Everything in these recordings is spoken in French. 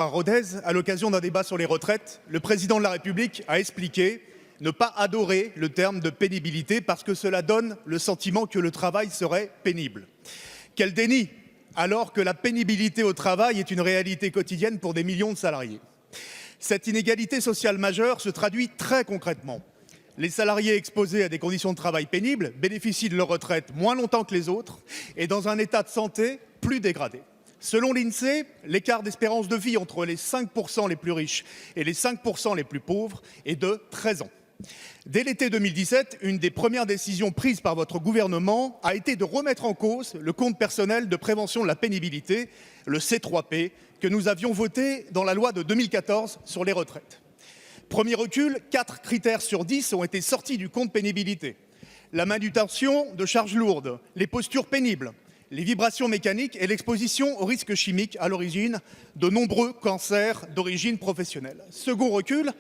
Par Rodez, à l'occasion d'un débat sur les retraites, le président de la République a expliqué ne pas adorer le terme de pénibilité parce que cela donne le sentiment que le travail serait pénible. Quel déni, alors que la pénibilité au travail est une réalité quotidienne pour des millions de salariés. Cette inégalité sociale majeure se traduit très concrètement. Les salariés exposés à des conditions de travail pénibles bénéficient de leur retraite moins longtemps que les autres et dans un état de santé plus dégradé. Selon l'INSEE, l'écart d'espérance de vie entre les 5% les plus riches et les 5% les plus pauvres est de 13 ans. Dès l'été 2017, une des premières décisions prises par votre gouvernement a été de remettre en cause le compte personnel de prévention de la pénibilité, le C3P, que nous avions voté dans la loi de 2014 sur les retraites. Premier recul, 4 critères sur 10 ont été sortis du compte pénibilité. La manutention de charges lourdes, les postures pénibles, les vibrations mécaniques et l'exposition aux risques chimiques à l'origine de nombreux cancers d'origine professionnelle. Second recul,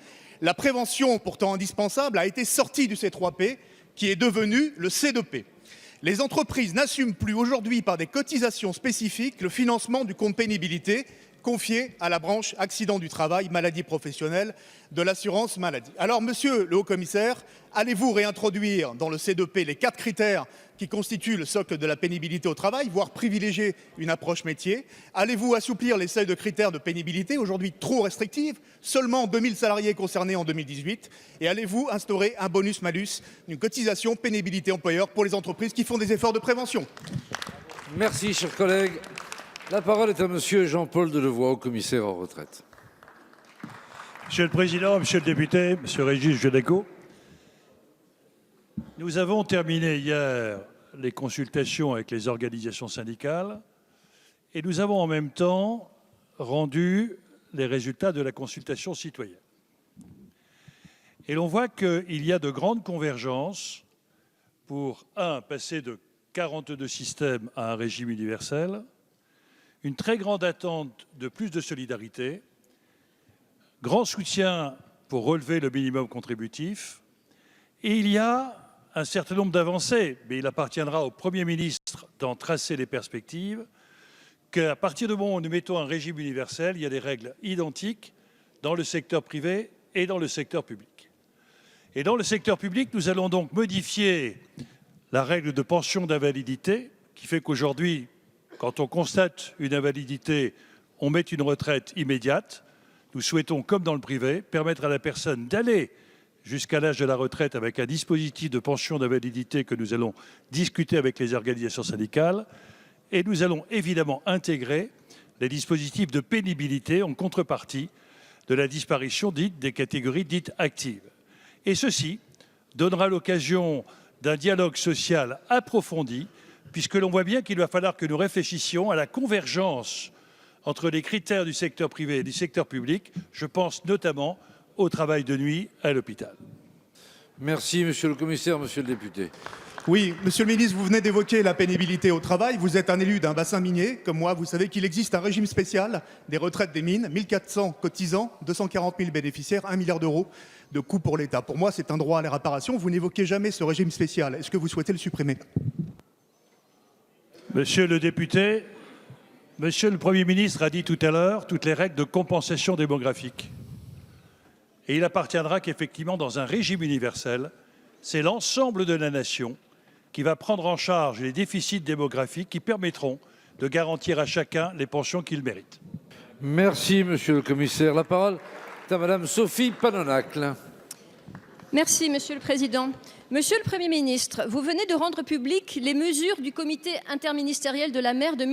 la prévention, pourtant indispensable, a été sortie du C3P, qui est devenu le C2P. Les entreprises n'assument plus aujourd'hui par des cotisations spécifiques le financement du compte pénibilité confié à la branche accident du travail, maladie professionnelle de l'assurance maladie. Alors, monsieur le haut-commissaire, allez-vous réintroduire dans le C2P les 4 critères qui constituent le socle de la pénibilité au travail, voire privilégier une approche métier? Allez-vous assouplir les seuils de critères de pénibilité, aujourd'hui trop restrictifs, seulement 2000 salariés concernés en 2018? Et allez-vous instaurer un bonus-malus, une cotisation pénibilité employeur pour les entreprises qui font des efforts de prévention? Merci, cher collègue. La parole est à monsieur Jean-Paul Delevoye, commissaire en retraite. Monsieur le Président, Monsieur le député, Monsieur Régis Judeco, nous avons terminé hier les consultations avec les organisations syndicales et nous avons en même temps rendu les résultats de la consultation citoyenne. Et l'on voit qu'il y a de grandes convergences pour, passer de 42 systèmes à un régime universel, une très grande attente de plus de solidarité, grand soutien pour relever le minimum contributif, et il y a un certain nombre d'avancées, mais il appartiendra au Premier ministre d'en tracer les perspectives, qu'à partir du moment où nous mettons un régime universel, il y a des règles identiques dans le secteur privé et dans le secteur public. Et dans le secteur public, nous allons donc modifier la règle de pension d'invalidité, qui fait qu'aujourd'hui, quand on constate une invalidité, on met une retraite immédiate. Nous souhaitons, comme dans le privé, permettre à la personne d'aller jusqu'à l'âge de la retraite avec un dispositif de pension d'invalidité que nous allons discuter avec les organisations syndicales. Et nous allons évidemment intégrer les dispositifs de pénibilité en contrepartie de la disparition des catégories dites actives. Et ceci donnera l'occasion d'un dialogue social approfondi, puisque l'on voit bien qu'il va falloir que nous réfléchissions à la convergence entre les critères du secteur privé et du secteur public. Je pense notamment au travail de nuit à l'hôpital. Merci, monsieur le commissaire, monsieur le député. Oui, monsieur le ministre, vous venez d'évoquer la pénibilité au travail. Vous êtes un élu d'un bassin minier, comme moi. Vous savez qu'il existe un régime spécial des retraites des mines, 1400 cotisants, 240 000 bénéficiaires, 1 milliard d'euros de coûts pour l'État. Pour moi, c'est un droit à la réparation. Vous n'évoquez jamais ce régime spécial. Est-ce que vous souhaitez le supprimer? Monsieur le député, monsieur le Premier ministre a dit tout à l'heure toutes les règles de compensation démographique. Et il appartiendra qu'effectivement, dans un régime universel, c'est l'ensemble de la nation qui va prendre en charge les déficits démographiques qui permettront de garantir à chacun les pensions qu'il mérite. Merci, monsieur le commissaire. La parole est à madame Sophie Panonacle. Merci, Monsieur le Président. Monsieur le Premier ministre, vous venez de rendre publiques les mesures du comité interministériel de la mer de